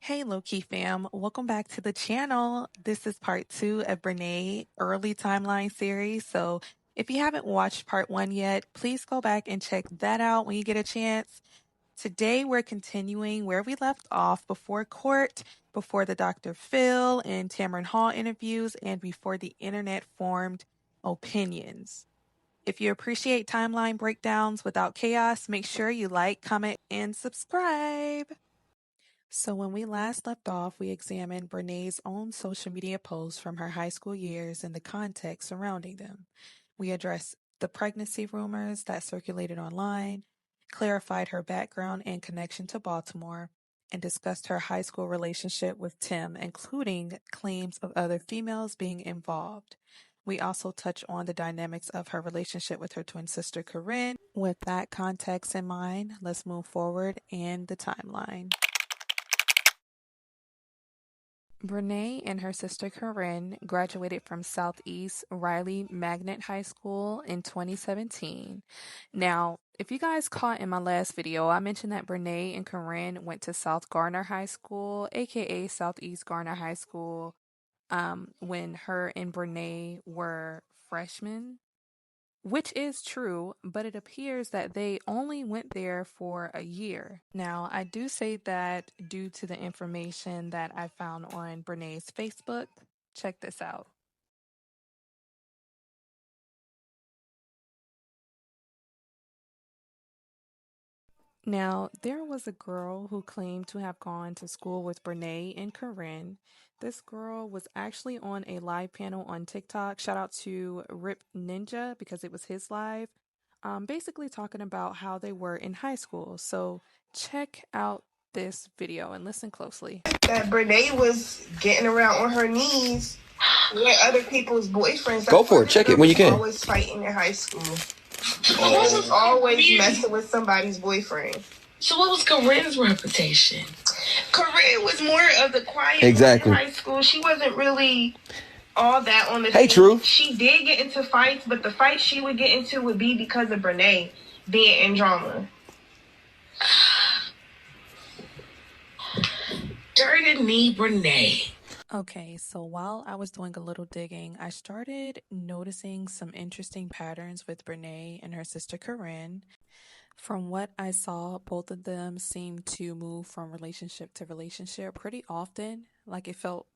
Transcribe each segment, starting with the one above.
Hey, Lowkey fam, welcome back to the channel. This is part two of Brenay early timeline series. So if you haven't watched part one yet, please go back and check that out when you get a chance. Today we're continuing where we left off before court, before the Dr. Phil and Tamron Hall interviews, and before the internet formed opinions. If you appreciate timeline breakdowns without chaos, make sure you like, comment, and subscribe. So when we last left off, we examined Brenay's own social media posts from her high school years and the context surrounding them. We addressed the pregnancy rumors that circulated online, clarified her background and connection to Baltimore, and discussed her high school relationship with Tim, including claims of other females being involved. We also touch on the dynamics of her relationship with her twin sister Karrin. With that context in mind, let's move forward in the timeline. Brenay and her sister Karrin graduated from Southeast Riley Magnet High School in 2017. Now, if you guys caught in my last video, I mentioned that Brenay and Karrin went to South Garner High School, aka Southeast Garner High School, when her and Brenay were freshmen. Which is true, but it appears that they only went there for a year. Now, I do say that due to the information that I found on Brenay's Facebook. Check this out. Now, there was a girl who claimed to have gone to school with Brenay and Karrin. This girl was actually on a live panel on TikTok. Shout out to Rip Ninja because it was his live. Basically talking about how they were in high school. So check out this video and listen closely. That Brenay was getting around on her knees with other people's boyfriends. Go for it. Check it when you can. Always fighting in high school. Always messing with somebody's boyfriend. So what was Karrin's reputation? Karrin was more of the quiet Exactly. in high school. She wasn't really all that on the Hey, team. True. She did get into fights, but the fights she would get into would be because of Brenay being in drama. Dirty knee Brenay. Okay, so while I was doing a little digging, I started noticing some interesting patterns with Brenay and her sister Karrin. From what I saw, both of them seemed to move from relationship to relationship pretty often. Like it felt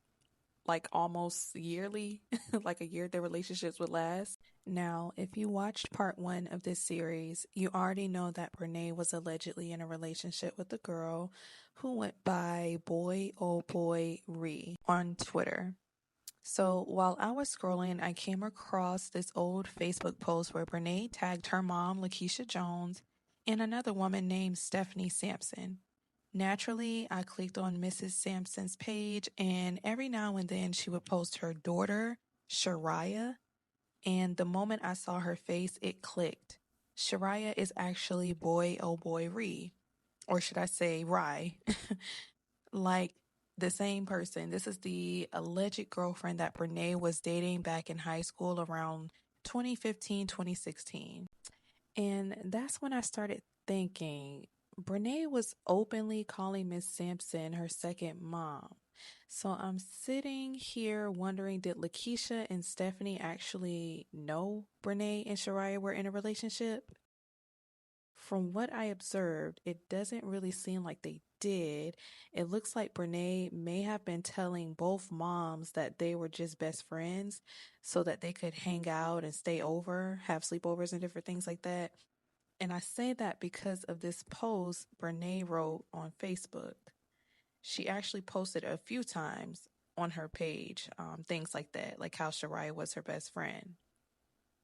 like almost yearly, like a year their relationships would last. Now, if you watched part one of this series, you already know that Brenay was allegedly in a relationship with a girl who went by Boy Oh Boy Ree on Twitter. So while I was scrolling, I came across this old Facebook post where Brenay tagged her mom, Lakeisha Jones, and another woman named Stephanie Sampson. Naturally, I clicked on Mrs. Sampson's page, and every now and then she would post her daughter, Shariah, and the moment I saw her face, it clicked. Shariah is actually Boy Oh Boy Ree, or should I say Rye, like the same person. This is the alleged girlfriend that Brenay was dating back in high school around 2015, 2016. And that's when I started thinking Brenay was openly calling Miss Sampson her second mom. So I'm sitting here wondering, did Lakeisha and Stephanie actually know Brenay and Shariah were in a relationship? From what I observed, it doesn't really seem like they did. It looks like Brenay may have been telling both moms that they were just best friends so that they could hang out and stay over, have sleepovers and different things like that. And I say that because of this post Brenay wrote on Facebook. She actually posted a few times on her page, things like that, like how Shariah was her best friend.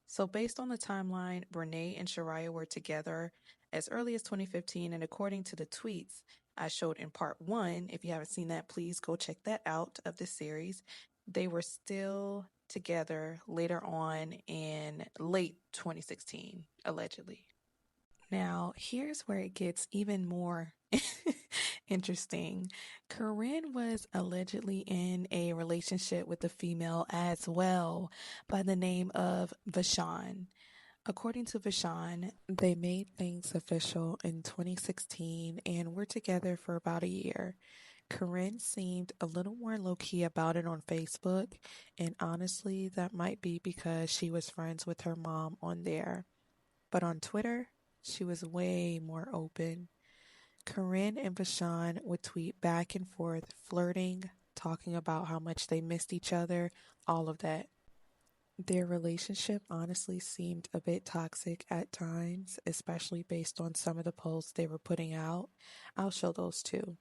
So based on the timeline, Brenay and Shariah were together as early as 2015, and according to the tweets I showed in part one, if you haven't seen that, please go check that out of this series. They were still together later on in late 2016, allegedly. Now, here's where it gets even more interesting. Karrin was allegedly in a relationship with a female as well by the name of Vashon. According to Vashon, they made things official in 2016 and were together for about a year. Karrin seemed a little more low-key about it on Facebook, and honestly, that might be because she was friends with her mom on there. But on Twitter, she was way more open. Karrin and Vashon would tweet back and forth, flirting, talking about how much they missed each other, all of that. Their relationship honestly seemed a bit toxic at times, especially based on some of the posts they were putting out. I'll show those too.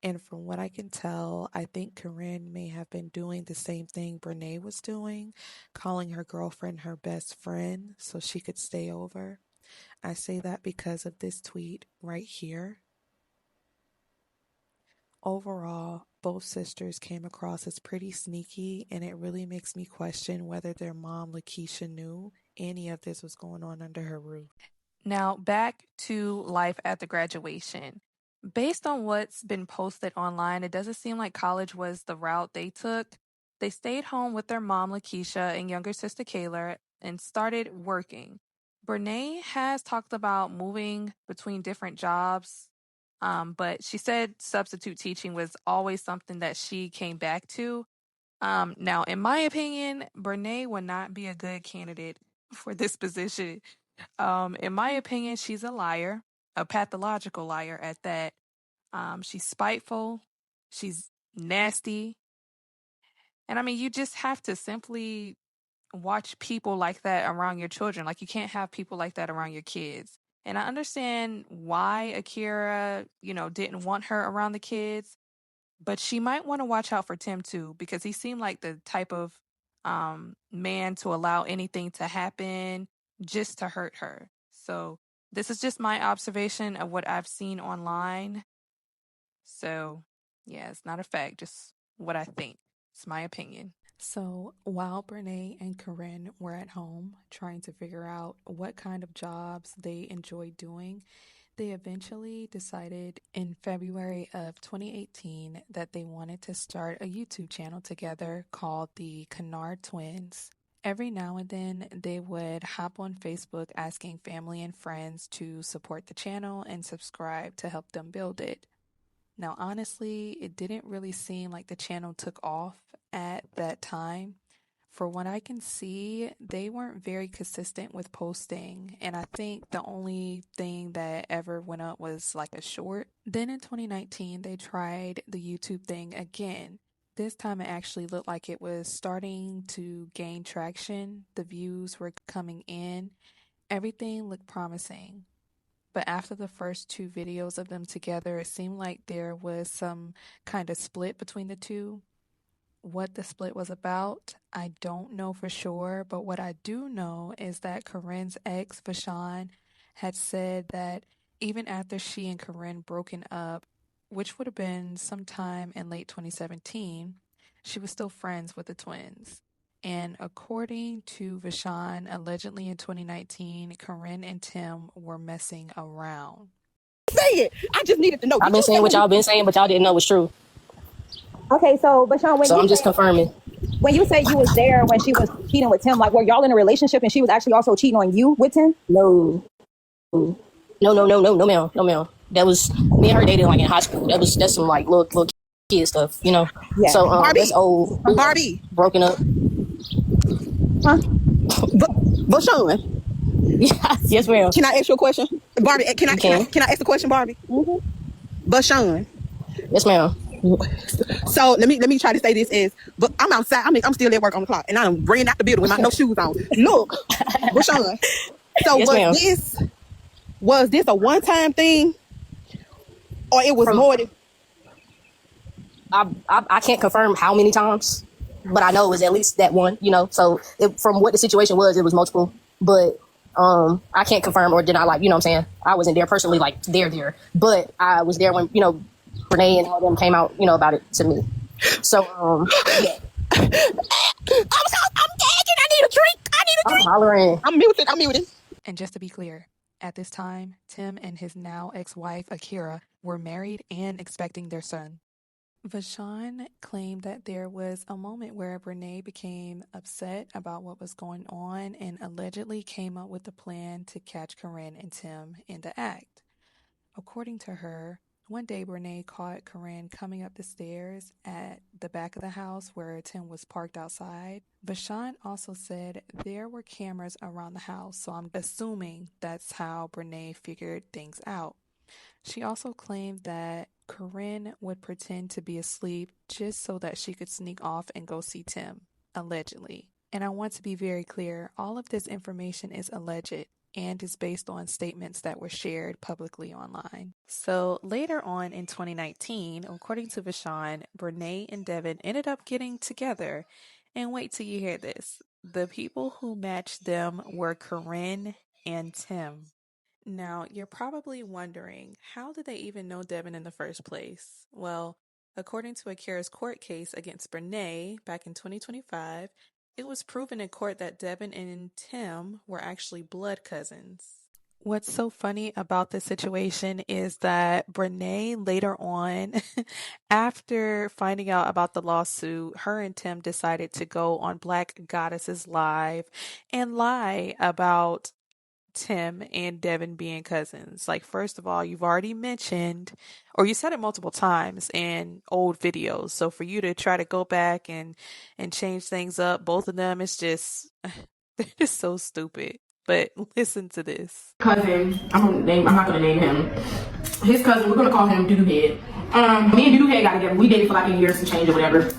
And from what I can tell, I think Corinne may have been doing the same thing Brenay was doing, calling her girlfriend her best friend so she could stay over. I say that because of this tweet right here. Overall, both sisters came across as pretty sneaky, and it really makes me question whether their mom, Lakeisha, knew any of this was going on under her roof. Now, back to life after graduation. Based on what's been posted online, it doesn't seem like college was the route they took. They stayed home with their mom, Lakeisha, and younger sister, Kayla, and started working. Brenay has talked about moving between different jobs, but she said substitute teaching was always something that she came back to. Now, in my opinion, Brenay would not be a good candidate for this position. In my opinion, she's a liar, a pathological liar at that. She's spiteful, she's nasty. And I mean, you just have to simply watch people like that around your children. Like, you can't have people like that around your kids. And I understand why Akira, didn't want her around the kids, but she might want to watch out for Tim too, because he seemed like the type of man to allow anything to happen just to hurt her. So this is just my observation of what I've seen online. So yeah, it's not a fact, just what I think. It's my opinion. So while Brenay and Karrin were at home trying to figure out what kind of jobs they enjoyed doing, they eventually decided in February of 2018 that they wanted to start a YouTube channel together called the Kennard Twins. Every now and then, they would hop on Facebook asking family and friends to support the channel and subscribe to help them build it. Now, honestly, it didn't really seem like the channel took off at that time. For what I can see, they weren't very consistent with posting, and I think the only thing that ever went up was like a short. Then in 2019, they tried the YouTube thing again. This time it actually looked like it was starting to gain traction. The views were coming in. Everything looked promising. But after the first two videos of them together, it seemed like there was some kind of split between the two. What the split was about, I don't know for sure, but what I do know is that Karrin's ex, Vashon, had said that even after she and Karrin broken up, which would have been sometime in late 2017, she was still friends with the twins. And according to Vashon, allegedly in 2019, Karrin and Tim were messing around. Say it. I just needed to know. I've been saying what y'all been saying, but y'all didn't know was true. Okay, so Bashan, So I'm just confirming. when you say you was there when she was cheating with Tim, like were y'all in a relationship and she was actually also cheating on you with Tim? No, ma'am. That was me and her dating like in high school. That's some like little kid stuff, Yeah. So Barbie. that's old. Barbie. Broken up. Huh? Bashan, Yes, ma'am. can I ask you a question? Barbie, can I ask the question, Barbie? Mm-hmm. Bashan. Yes, ma'am. So let me try to say this as, but I'm outside. I'm still at work on the clock, and I'm ran out the building with my no shoes on. Look, Bashan. So yes, was this a one-time thing, or it was more than? I can't confirm how many times, but I know it was at least that one. So from what the situation was, it was multiple. But I can't confirm or deny. Like, what I'm saying, I wasn't there personally, like there, but I was there when Brenay and all them came out, about it to me. So yeah. I'm gagging. I need a drink. I'm hollering. I'm muted. And just to be clear, at this time, Tim and his now ex-wife, Akira, were married and expecting their son. Vashon claimed that there was a moment where Brenay became upset about what was going on and allegedly came up with a plan to catch Karrin and Tim in the act. According to her, One day, Brenay caught Karrin coming up the stairs at the back of the house where Tim was parked outside. Bashan also said there were cameras around the house, so I'm assuming that's how Brenay figured things out. She also claimed that Karrin would pretend to be asleep just so that she could sneak off and go see Tim, allegedly. And I want to be very clear, all of this information is alleged and is based on statements that were shared publicly online. So later on in 2019, according to Vashon, Brenay and Devon ended up getting together. And wait till you hear this. The people who matched them were Karrin and Tim. Now, you're probably wondering, how did they even know Devon in the first place? Well, according to Akira's court case against Brenay back in 2025, it was proven in court that Devon and Tim were actually blood cousins. What's so funny about this situation is that Brenay later on, after finding out about the lawsuit, her and Tim decided to go on Black Goddesses Live and lie about Tim and Devon being cousins. Like, first of all, you've already mentioned, or you said it multiple times in old videos. So for you to try to go back and change things up, both of them, it's just they're just so stupid. But listen to this. Cousin, I'm not gonna name him. His cousin, we're gonna call him Doodoo Head. Me and Doodoo Head got together. We dated for like a year to change or whatever.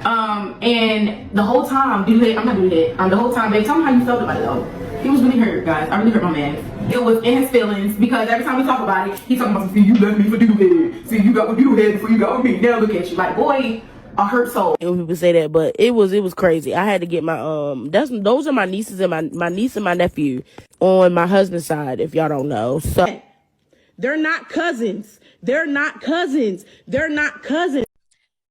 And the whole time, Doodoo Head, I'm not Doodoo Head. The whole time, babe, tell me how you felt about it though. He was really hurt, guys. I really hurt my man. It was in his feelings because every time we talk about it, he's talking about, see, you left me for Doodoo Head. See, you got with Doodoo Head before you got with me. Now look at you. Like, boy, a hurt soul. When people say that, but it was crazy. I had to get my those are my nieces and my niece and my nephew on my husband's side, if y'all don't know. So they're not cousins. They're not cousins. They're not cousins.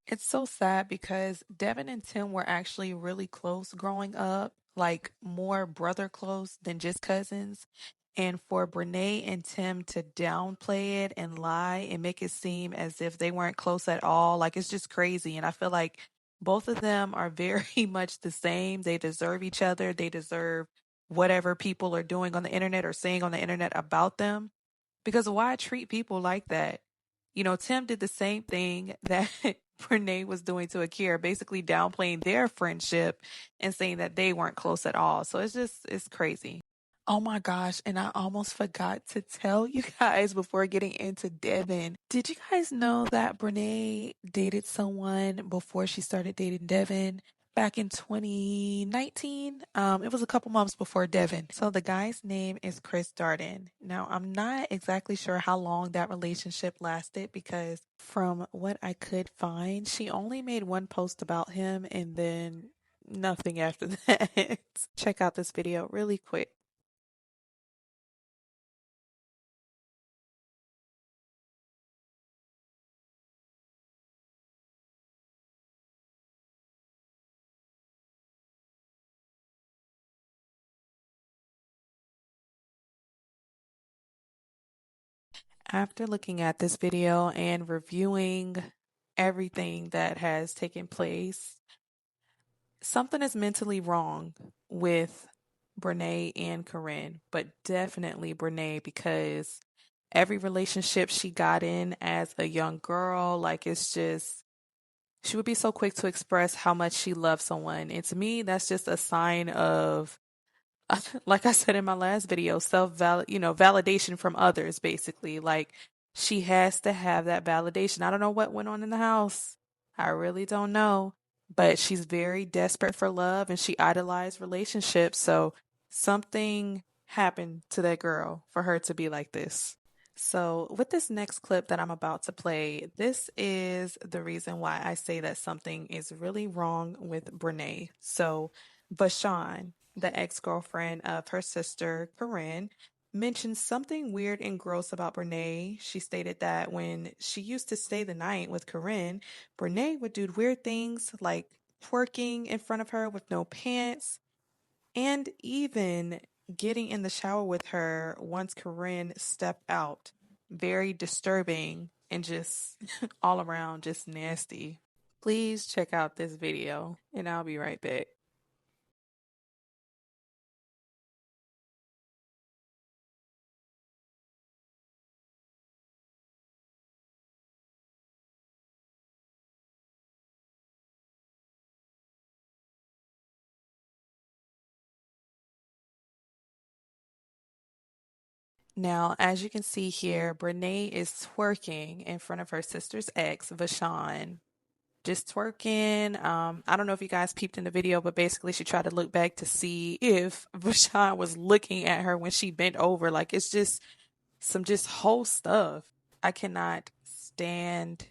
It's so sad because Devon and Tim were actually really close growing up, like more brother close than just cousins. And for Brenay and Tim to downplay it and lie and make it seem as if they weren't close at all, like it's just crazy. And I feel like both of them are very much the same. They deserve each other. They deserve whatever people are doing on the internet or saying on the internet about them. Because why treat people like that? You know, Tim did the same thing that Brenay was doing to Akira, basically downplaying their friendship and saying that they weren't close at all. So it's crazy. Oh my gosh, and I almost forgot to tell you guys before getting into Devon. Did you guys know that Brenay dated someone before she started dating Devon? Back in 2019. It was a couple months before Devon. So the guy's name is Chris Darden. Now, I'm not exactly sure how long that relationship lasted because from what I could find, she only made one post about him and then nothing after that. Check out this video really quick. After looking at this video and reviewing everything that has taken place, something is mentally wrong with Brenay and Karrin, but definitely Brenay because every relationship she got in as a young girl, like it's just, she would be so quick to express how much she loves someone. And to me, that's just a sign of, like I said in my last video, validation from others, basically. Like she has to have that validation. I don't know what went on in the house. I really don't know. But she's very desperate for love and she idolized relationships. So something happened to that girl for her to be like this. So, with this next clip that I'm about to play, this is the reason why I say that something is really wrong with Brenay. So, Bashan, the ex-girlfriend of her sister, Karrin, mentioned something weird and gross about Brenay. She stated that when she used to stay the night with Karrin, Brenay would do weird things like twerking in front of her with no pants and even getting in the shower with her once Karrin stepped out. Very disturbing and just all around just nasty. Please check out this video and I'll be right back. Now, as you can see here, Brenay is twerking in front of her sister's ex, Vashawn. Just twerking. I don't know if you guys peeped in the video, but basically she tried to look back to see if Vashawn was looking at her when she bent over. Like, it's just some just whole stuff. I cannot stand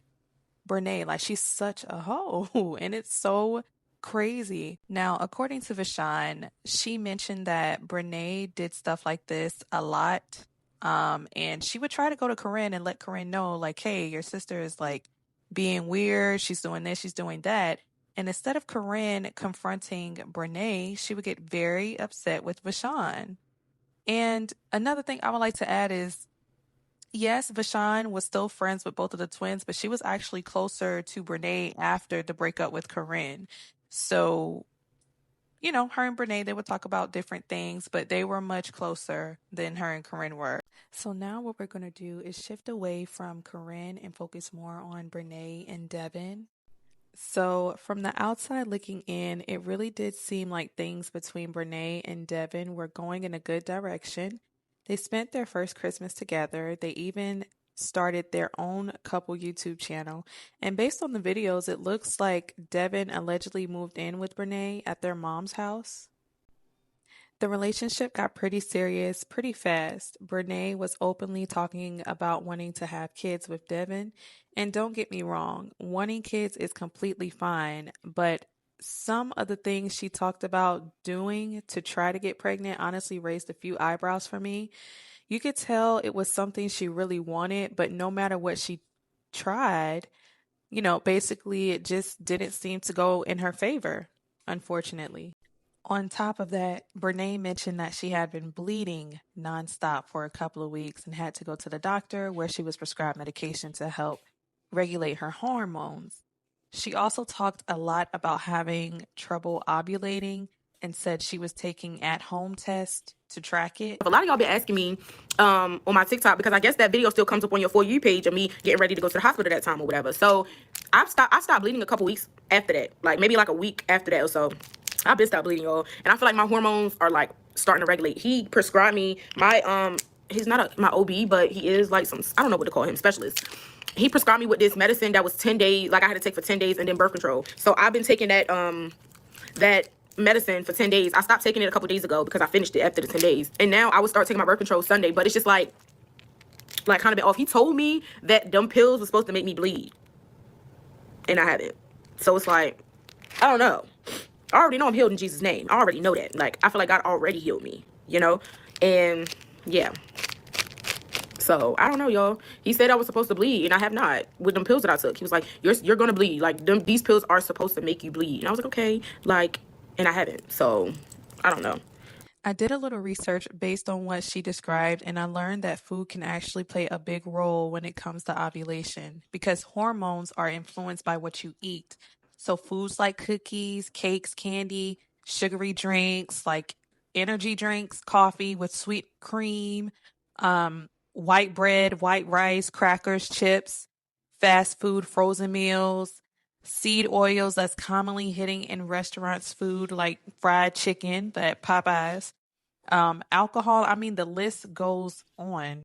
Brenay. Like, she's such a hoe, and it's so crazy. Now, according to Vashawn, she mentioned that Brenay did stuff like this a lot. And she would try to go to Karrin and let Karrin know, like, hey, your sister is like being weird. She's doing this, she's doing that. And instead of Karrin confronting Brenay, she would get very upset with Vashawn. And another thing I would like to add is, yes, Vashawn was still friends with both of the twins, but she was actually closer to Brenay after the breakup with Karrin. So, you know, her and Brenay, they would talk about different things, but they were much closer than her and Karrin were. So now what we're going to do is shift away from Karrin and focus more on Brenay and Devon. So from the outside looking in, it really did seem like things between Brenay and Devon were going in a good direction. They spent their first Christmas together. They even started their own couple YouTube channel. And based on the videos, it looks like Devon allegedly moved in with Brenay at their mom's house. The relationship got pretty serious pretty fast. Brenay was openly talking about wanting to have kids with Devon. And don't get me wrong, wanting kids is completely fine, but some of the things she talked about doing to try to get pregnant honestly raised a few eyebrows for me. You could tell it was something she really wanted, but no matter what she tried, you know, basically it just didn't seem to go in her favor, unfortunately. On top of that, Brenay mentioned that she had been bleeding nonstop for a couple of weeks and had to go to the doctor where she was prescribed medication to help regulate her hormones. She also talked a lot about having trouble ovulating and said she was taking at-home tests to track it. A lot of y'all been asking me on my TikTok, because I guess that video still comes up on your For You page of me getting ready to go to the hospital that time or whatever. So I stopped bleeding a couple weeks after that, like maybe like a week after that or so. I've been stopped bleeding, y'all, and I feel like my hormones are like starting to regulate. He prescribed me my he's not my OB, but he is like some, I don't know what to call him, specialist. He prescribed me with this medicine that was 10 days, like I had to take for 10 days, and then birth control. So I've been taking that medicine for 10 days. I stopped taking it a couple days ago because I finished it after the 10 days. And now I would start taking my birth control Sunday, but it's just like kind of been off. He told me that them pills were supposed to make me bleed, and I haven't. So it's like, I don't know. I already know I'm healed in Jesus' name. I already know that. Like, I feel like God already healed me, you know? And yeah. So I don't know, y'all. He said I was supposed to bleed, and I have not with them pills that I took. He was like, you're gonna bleed. Like, these pills are supposed to make you bleed. And I was like, okay. Like, and I haven't. So I don't know. I did a little research based on what she described, and I learned that food can actually play a big role when it comes to ovulation because hormones are influenced by what you eat. So foods like cookies, cakes, candy, sugary drinks, like energy drinks, coffee with sweet cream, white bread, white rice, crackers, chips, fast food, frozen meals, seed oils that's commonly hitting in restaurants food like fried chicken at Popeyes, alcohol. I mean, the list goes on.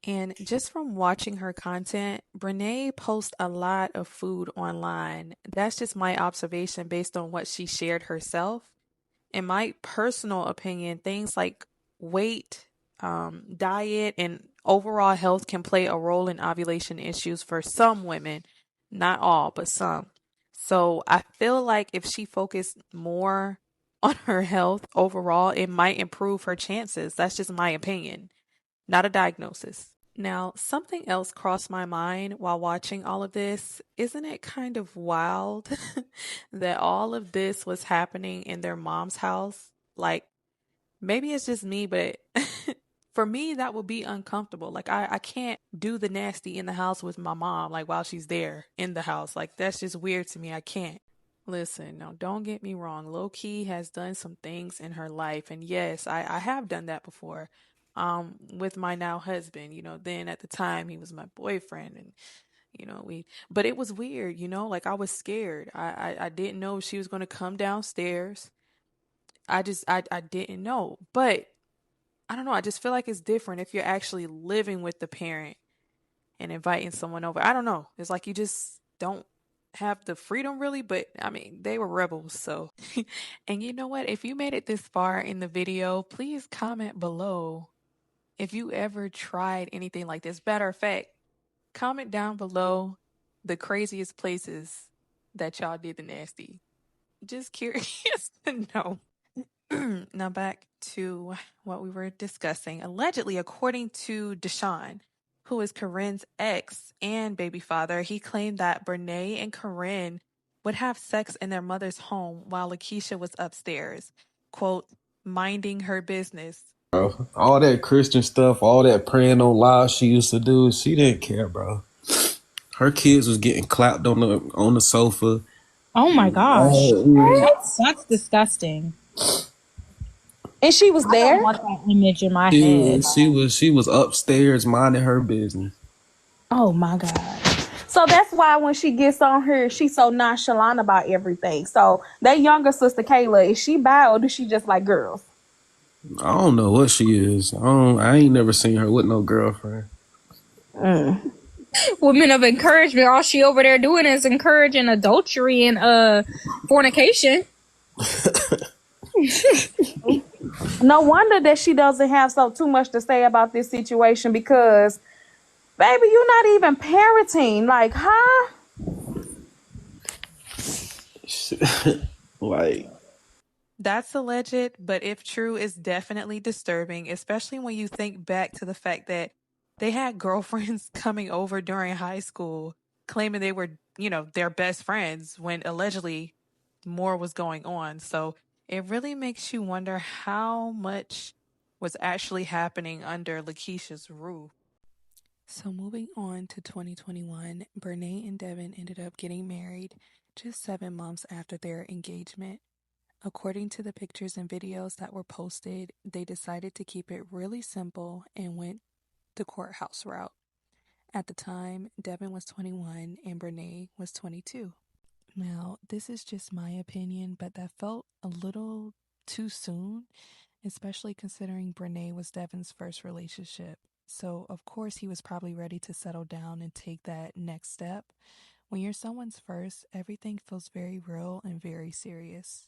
And just from watching her content, Brenay posts a lot of food online. That's just my observation based on what she shared herself. In my personal opinion, things like weight, diet, and overall health can play a role in ovulation issues for some women, not all, but some. So I feel like if she focused more on her health overall, it might improve her chances. That's just my opinion, not a diagnosis. Now, something else crossed my mind while watching all of this. Isn't it kind of wild that all of this was happening in their mom's house? Like, maybe it's just me, but for me, that would be uncomfortable. Like, I can't do the nasty in the house with my mom, like, while she's there in the house. Like, that's just weird to me. I can't. Listen, now, don't get me wrong. Low-key has done some things in her life. And yes, I have done that before. With my now husband, you know, then at the time he was my boyfriend, and you know, but it was weird, you know, like I was scared. I didn't know if she was going to come downstairs. I didn't know, but I don't know. I just feel like it's different if you're actually living with the parent and inviting someone over. I don't know. It's like you just don't have the freedom really, but I mean, they were rebels, so. And you know what? If you made it this far in the video, please comment below if you ever tried anything like this. Matter of fact, comment down below the craziest places that y'all did the nasty. Just curious to know. Now back to what we were discussing. Allegedly, according to Deshaun, who is Karrin's ex and baby father, he claimed that Brenay and Karrin would have sex in their mother's home while Lakeisha was upstairs, quote, minding her business. Bro, all that Christian stuff, all that praying on live she used to do, she didn't care, bro. Her kids was getting clapped on the sofa. Oh my gosh. That's disgusting. And she was I don't there. want that image in my head. She was upstairs minding her business. Oh my God. So that's why when she gets on her, she's so nonchalant about everything. So that younger sister Kayla, is she bi or does she just like girls? I don't know what she is. I ain't never seen her with no girlfriend. Women of encouragement, all she over there doing is encouraging adultery and fornication. No wonder that she doesn't have too much to say about this situation because, baby, you're not even parenting. Like, huh? Like, That's alleged, but if true, it's definitely disturbing, especially when you think back to the fact that they had girlfriends coming over during high school claiming they were, their best friends when allegedly more was going on. So it really makes you wonder how much was actually happening under Lakeisha's roof. So moving on to 2021, Brenay and Devon ended up getting married just 7 months after their engagement. According to the pictures and videos that were posted, they decided to keep it really simple and went the courthouse route. At the time, Devon was 21 and Brenay was 22. Now, this is just my opinion, but that felt a little too soon, especially considering Brenay was Devon's first relationship. So, of course, he was probably ready to settle down and take that next step. When you're someone's first, everything feels very real and very serious.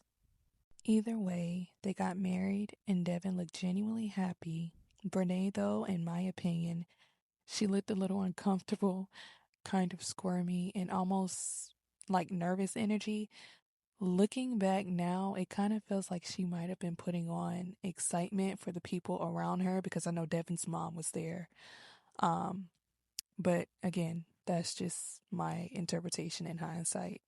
Either way, they got married and Devon looked genuinely happy. Brenay, though, in my opinion, she looked a little uncomfortable, kind of squirmy, and almost like nervous energy. Looking back now, it kind of feels like she might have been putting on excitement for the people around her because I know Devon's mom was there. But again, that's just my interpretation in hindsight.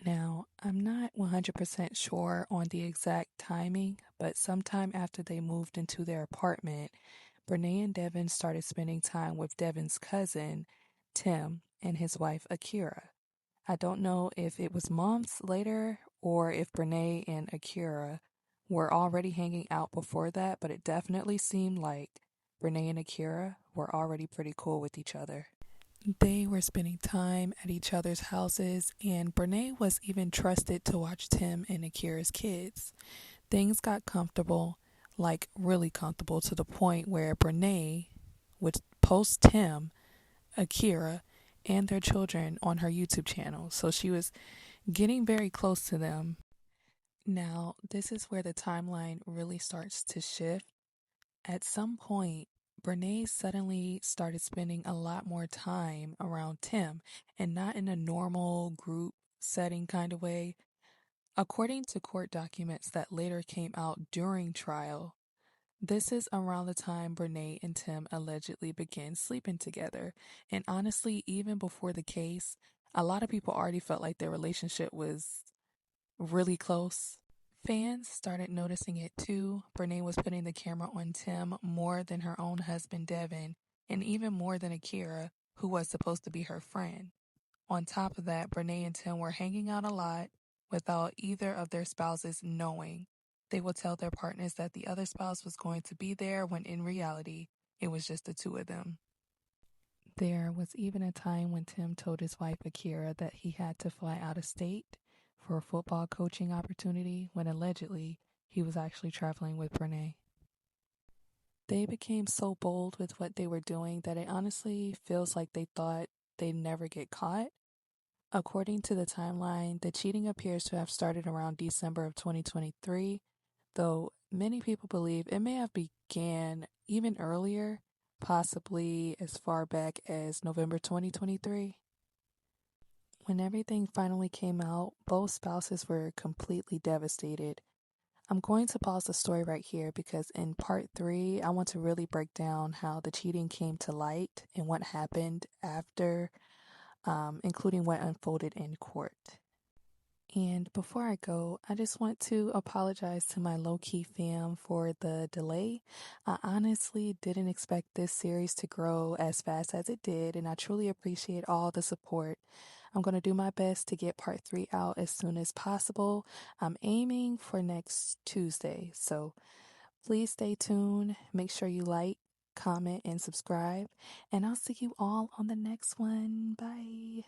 Now, I'm not 100% sure on the exact timing, but sometime after they moved into their apartment, Brenay and Devon started spending time with Devon's cousin, Tim, and his wife, Akira. I don't know if it was months later or if Brenay and Akira were already hanging out before that, but it definitely seemed like Brenay and Akira were already pretty cool with each other. They were spending time at each other's houses, and Brenay was even trusted to watch Tim and Akira's kids. Things got comfortable, like really comfortable, to the point where Brenay would post Tim, Akira, and their children on her YouTube channel. So she was getting very close to them. Now, this is where the timeline really starts to shift. At some point, Brenay suddenly started spending a lot more time around Tim and not in a normal group setting kind of way. According to court documents that later came out during trial, this is around the time Brenay and Tim allegedly began sleeping together. And honestly, even before the case, a lot of people already felt like their relationship was really close. Fans started noticing it too. Brenay was putting the camera on Tim more than her own husband Devon, and even more than Akira, who was supposed to be her friend. On top of that, Brenay and Tim were hanging out a lot without either of their spouses knowing. They would tell their partners that the other spouse was going to be there when in reality, it was just the two of them. There was even a time when Tim told his wife Akira that he had to fly out of state for a football coaching opportunity when allegedly he was actually traveling with Brenay. They became so bold with what they were doing that it honestly feels like they thought they'd never get caught. According to the timeline, the cheating appears to have started around December of 2023, though many people believe it may have began even earlier, possibly as far back as November 2023. When everything finally came out, both spouses were completely devastated. I'm going to pause the story right here because in part 3, I want to really break down how the cheating came to light and what happened after, including what unfolded in court. And before I go, I just want to apologize to my low-key fam for the delay. I honestly didn't expect this series to grow as fast as it did, and I truly appreciate all the support. I'm going to do my best to get part 3 out as soon as possible. I'm aiming for next Tuesday, so please stay tuned. Make sure you like, comment, and subscribe, and I'll see you all on the next one. Bye.